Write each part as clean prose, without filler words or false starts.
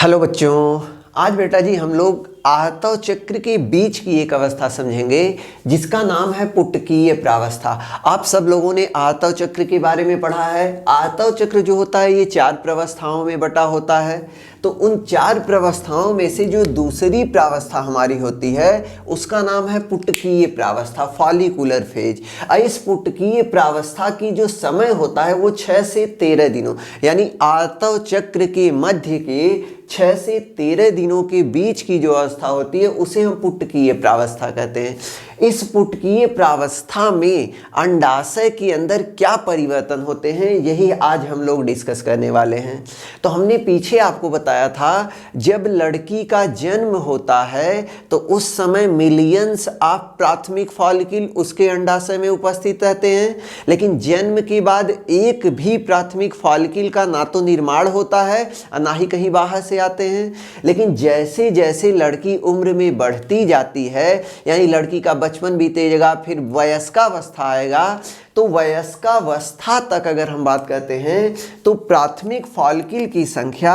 Hello बच्चों, आज बेटा जी हम लोग आर्तव चक्र के बीच की एक अवस्था समझेंगे जिसका नाम है पुटकीय प्रावस्था। आप सब लोगों ने आर्तव चक्र के बारे में पढ़ा है। आर्तव चक्र जो होता है ये 4 प्रावस्थाओं में बटा होता है। तो उन 4 प्रावस्थाओं में से जो दूसरी प्रावस्था हमारी होती है उसका नाम है पुटकीय प्रावस्था, फॉलिकुलर फेज। इस पुटकीय प्रावस्था की जो समय होता है वो 6 से 13 दिनों, यानी आर्तव चक्र के मध्य के 6 से 13 दिनों के बीच की जो अवस्था होती है उसे हम पुटकीय प्रावस्था कहते हैं। इस पुटकीय प्रावस्था में अंडाशय के अंदर क्या परिवर्तन होते हैं यही आज हम लोग डिस्कस करने वाले हैं। तो हमने पीछे आपको बताया था जब लड़की का जन्म होता है तो उस समय मिलियंस ऑफ प्राथमिक फॉलिकल उसके अंडाशय में उपस्थित रहते हैं, लेकिन जन्म के बाद एक भी प्राथमिक फॉलिकल का ना तो निर्माण होता है और ना ही कहीं बाहर से आते हैं। लेकिन जैसे जैसे लड़की उम्र में बढ़ती जाती है, यानी लड़की का बचपन बीतेगा, फिर वयस्कावस्था आएगा, तो वयस्कावस्था तक अगर हम बात करते हैं तो प्राथमिक फॉलिकल की संख्या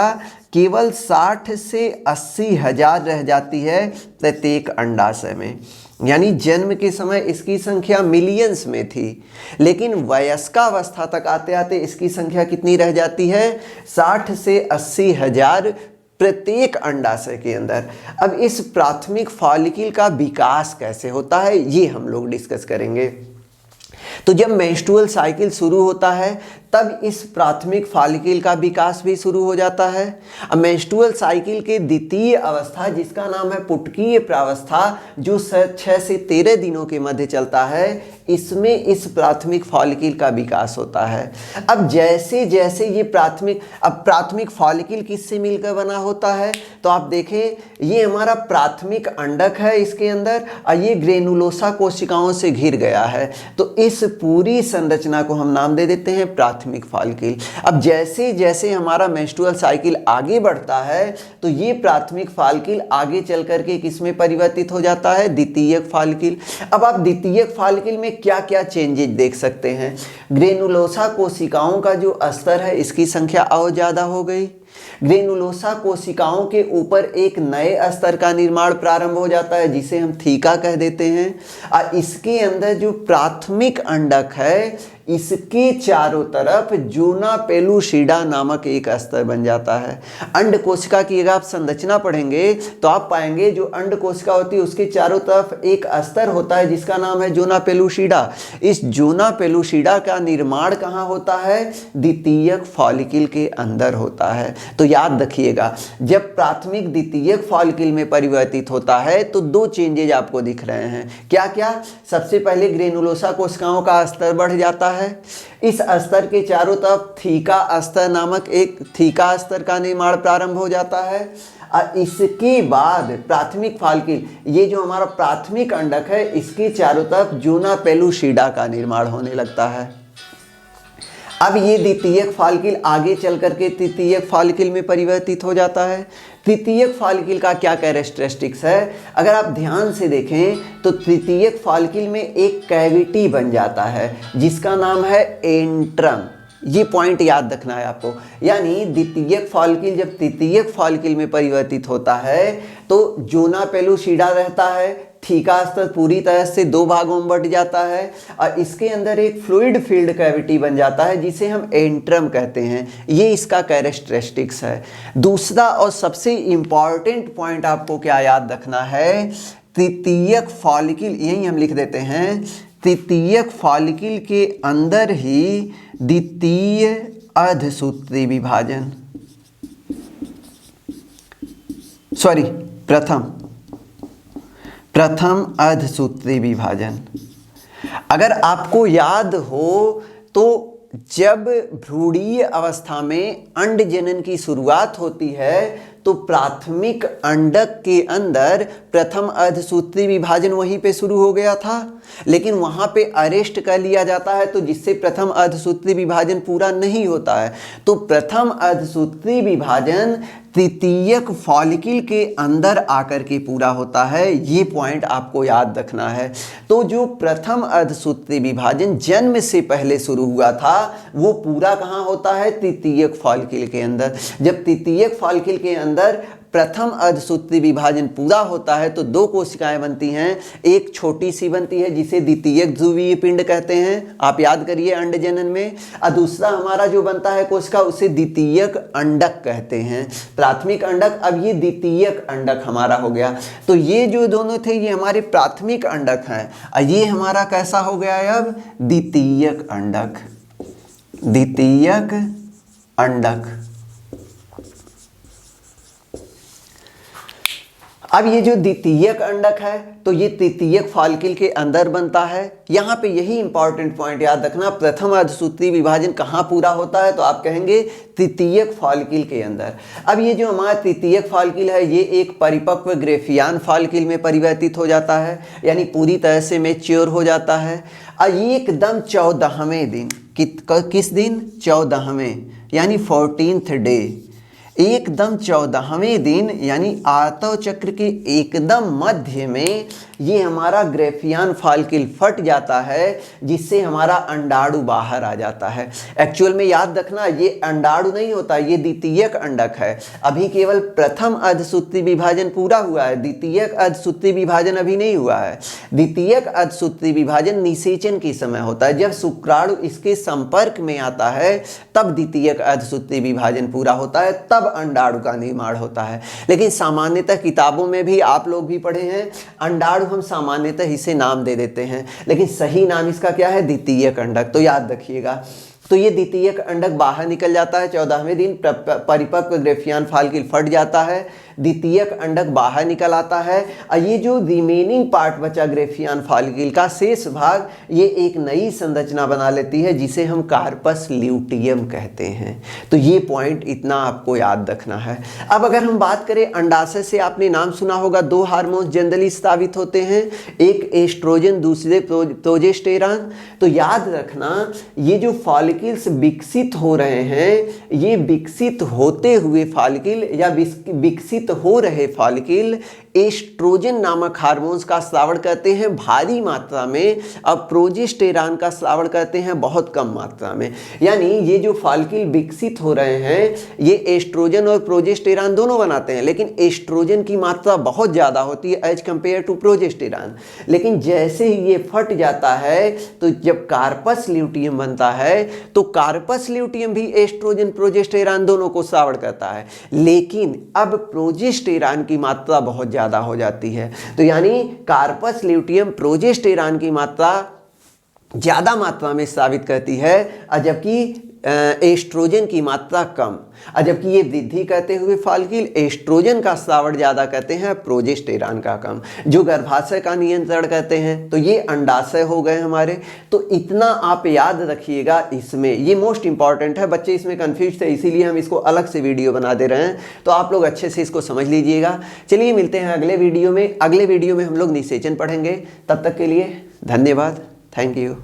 केवल 60 से 80 हजार रह जाती है प्रत्येक अंडाशय में। यानी जन्म के समय इसकी संख्या मिलियंस में थी, लेकिन वयस्कावस्था तक आते आते इसकी संख्या कितनी रह जाती है? 60 से 80 हजार प्रत्येक अंडाशय के अंदर। अब इस प्राथमिक फॉलिकल का विकास कैसे होता है ये हम लोग डिस्कस करेंगे। तो जब मेंस्ट्रुअल साइकिल शुरू होता है तब इस प्राथमिक फॉलिकल का विकास भी शुरू हो जाता है। अब मेंस्ट्रुअल साइकिल के द्वितीय अवस्था जिसका नाम है पुटकीय प्रावस्था जो 6 से 13 दिनों के मध्य चलता है, इसमें इस प्राथमिक फॉलिकल का विकास होता है। अब जैसे जैसे ये प्राथमिक फॉलिकल किससे मिलकर बना होता है, तो आप देखें ये हमारा प्राथमिक अंडक है इसके अंदर और ये ग्रेनुलोसा कोशिकाओं से घिर गया है। तो इस पूरी संरचना को हम नाम दे देते हैं प्राथमिक फॉलिकल। अब जैसे जैसे हमारा मेंस्ट्रुअल साइकिल आगे बढ़ता है तो ये प्राथमिक फॉलिकल आगे चल करके किसमें परिवर्तित हो जाता है? द्वितीयक फॉलिकल। अब आप द्वितीयक फॉलिकल में क्या क्या चेंजेस देख सकते हैं? ग्रेनुलोसा कोशिकाओं का जो स्तर है इसकी संख्या और ज़्यादा हो गई। ग्रेनुलोसा कोशिकाओं के ऊपर एक नए स्तर का निर्माण प्रारंभ हो जाता है जिसे हम थीका कह देते हैं। और इसके अंदर जो प्राथमिक अंडक है इसके चारों तरफ जूना पेलुसिडा नामक एक स्तर बन जाता है। अंड कोशिका की अगर आप संरचना पढ़ेंगे तो आप पाएंगे जो अंड कोशिका होती है उसके चारों तरफ एक स्तर होता है जिसका नाम है जूना पेलुसिडा। इस जूना पेलुसिडा का निर्माण कहाँ होता है? द्वितीयक फॉलिकल के अंदर होता है। तो याद रखिएगा जब प्राथमिक द्वितीयक फॉलिकल में परिवर्तित होता है तो 2 चेंजेज आपको दिख रहे हैं। क्या क्या? सबसे पहले ग्रेनुलोसा कोशिकाओं का स्तर बढ़ जाता है। इस स्तर के चारों तरफ थीका स्तर नामक एक थीका स्तर का निर्माण प्रारंभ हो जाता है। और इसके बाद प्राथमिक फॉलिकल, ये जो हमारा प्राथमिक अंडक है इसके चारों तरफ जूना पेलुसिडा का निर्माण होने लगता है। अब ये द्वितीयक फॉलिकल आगे चल करके तृतीयक फॉलिकल में परिवर्तित हो जाता है। तृतीयक फॉलिकल का क्या कैरेक्टरिस्टिक्स है? अगर आप ध्यान से देखें तो तृतीयक फॉलिकल में एक कैविटी बन जाता है जिसका नाम है एंट्रम। ये पॉइंट याद रखना है आपको। यानी द्वितीयक फॉलिकल जब तृतीयक फॉलिकल में परिवर्तित होता है तो जूना पेलुसिडा रहता है, थीका स्तर पूरी तरह से 2 भागों में बट जाता है और इसके अंदर एक फ्लूइड फील्ड कैविटी बन जाता है जिसे हम एंट्रम कहते हैं। ये इसका कैरेक्टरिस्टिक्स है। दूसरा और सबसे इम्पॉर्टेंट पॉइंट आपको क्या याद रखना है? तृतीयक फॉलिकल, यही हम लिख देते हैं, तृतीयक फॉलिकल के अंदर ही द्वितीय अर्धसूत्री विभाजन, प्रथम अर्धसूत्री विभाजन। अगर आपको याद हो तो जब भ्रूणीय अवस्था में अंड जनन की शुरुआत होती है तो प्राथमिक अंडक के अंदर प्रथम अर्धसूत्री विभाजन वहीं पे शुरू हो गया था, लेकिन वहां पे अरेस्ट कर लिया जाता है तो जिससे प्रथम अर्धसूत्री विभाजन पूरा नहीं होता है। तो प्रथम अर्धसूत्री विभाजन तृतीयक फॉलिकल के अंदर आकर के पूरा होता है। ये पॉइंट आपको याद रखना है। तो जो प्रथम अर्धसूत्री विभाजन जन्म से पहले शुरू हुआ था वो पूरा कहाँ होता है? तृतीयक फॉलिकल के अंदर। जब तृतीयक फॉलिकल के अंदर प्रथम अर्धसूत्री विभाजन पूरा होता है तो दो कोशिकाएं बनती हैं। एक छोटी सी बनती है जिसे द्वितीयक ध्रुवीय पिंड कहते हैं, आप याद करिए अंडजनन में, और दूसरा हमारा जो बनता है कोशिका उसे द्वितीयक अंडक कहते हैं। प्राथमिक अंडक, अब ये द्वितीयक अंडक हमारा हो गया। तो ये जो दोनों थे ये हमारे प्राथमिक अंडक हैं, और ये हमारा कैसा हो गया है अब, द्वितीयक अंडक, द्वितीयक अंडक। अब ये जो द्वितीयक अंडक है तो ये तृतीयक फॉलिकल के अंदर बनता है। यहाँ पे यही इंपॉर्टेंट पॉइंट याद रखना, प्रथम अर्धसूत्री विभाजन कहाँ पूरा होता है, तो आप कहेंगे तृतीयक फॉलिकल के अंदर। अब ये जो हमारा तृतीयक फॉलिकल है ये एक परिपक्व ग्रेफियान फॉलिकल में परिवर्तित हो जाता है, यानी पूरी तरह से मैच्योर हो जाता है। और एकदम 14वें दिन, किस दिन, 14वें यानी 14th डे, एकदम 14वें दिन यानी आर्तव चक्र के एकदम मध्य में ये हमारा ग्रेफियान फॉलिकल फट जाता है, जिससे हमारा अंडाणु बाहर आ जाता है। एक्चुअल में याद रखना ये अंडाणु नहीं होता, ये द्वितीयक अंडक है। अभी केवल प्रथम अर्धसूत्री विभाजन पूरा हुआ है, द्वितीयक अर्धसूत्री विभाजन अभी नहीं हुआ है। द्वितीयक अर्धसूत्री विभाजन निषेचन के समय होता है, जब शुक्राणु इसके संपर्क में आता है तब द्वितीयक अर्धसूत्री विभाजन पूरा होता है, तब अंडाणु का निर्माण होता है। लेकिन सामान्यतः किताबों में भी आप लोग भी पढ़े हैं, अंडाणु हम सामान्यतः इसे नाम दे देते हैं, लेकिन सही नाम इसका क्या है, द्वितीयक अंडक। तो याद रखिएगा, तो ये द्वितीयक अंडक बाहर निकल जाता है 14वें दिन, परिपक्व ग्रेफियान फॉलिकल फट जाता है, द्वितीयक अंडक बाहर निकल आता है, और ये जो रिमेनिंग पार्ट बचा ग्रेफियान फॉलिकल का शेष भाग, ये एक नई संरचना बना लेती है जिसे हम कार्पस ल्यूटियम कहते हैं। तो ये पॉइंट इतना आपको याद रखना है। अब अगर हम बात करें अंडाशय से, आपने नाम सुना होगा, दो हार्मोन जनरली स्रावित होते हैं, एक एस्ट्रोजन दूसरे प्रोजेस्टेरॉन। तो याद रखना ये जो फॉलिकल्स विकसित हो रहे हैं, ये विकसित होते हुए फॉलिकल या विकसित हो रहे फॉलिकल एस्ट्रोजन नामक हार्मोन्स का स्रावण करते हैं भारी मात्रा में, और प्रोजेस्टेरॉन का स्रावण करते हैं बहुत कम मात्रा में। यानी ये जो फॉलिकल विकसित हो रहे हैं ये एस्ट्रोजन और प्रोजेस्टेरॉन दोनों बनाते हैं, लेकिन एस्ट्रोजन की मात्रा बहुत ज़्यादा होती है एज कंपेयर टू प्रोजेस्टेरॉन। लेकिन जैसे ही ये फट जाता है तो जब कार्पस ल्यूटियम बनता है तो कार्पस ल्यूटियम भी एस्ट्रोजन प्रोजेस्टेरॉन दोनों को स्रावण करता है, लेकिन अब प्रोजेस्टेरॉन की मात्रा बहुत ज़्यादा हो जाती है। तो यानी कार्पस ल्यूटियम प्रोजेस्टेरॉन की मात्रा ज़्यादा मात्रा में स्रावित करती है, जबकि एस्ट्रोजन की मात्रा कम। जबकि ये वृद्धि करते हुए फॉलिकल एस्ट्रोजन का स्रावण ज़्यादा करते हैं, प्रोजेस्टेरॉन का कम, जो गर्भाशय का नियंत्रण करते हैं। तो ये अंडाशय हो गए हमारे। तो इतना आप याद रखिएगा, इसमें ये मोस्ट इंपॉर्टेंट है। बच्चे इसमें कंफ्यूज थे, इसीलिए हम इसको अलग से वीडियो बना दे रहे हैं, तो आप लोग अच्छे से इसको समझ लीजिएगा। चलिए मिलते हैं अगले वीडियो में। अगले वीडियो में हम लोग निषेचन पढ़ेंगे। तब तक के लिए धन्यवाद, थैंक यू।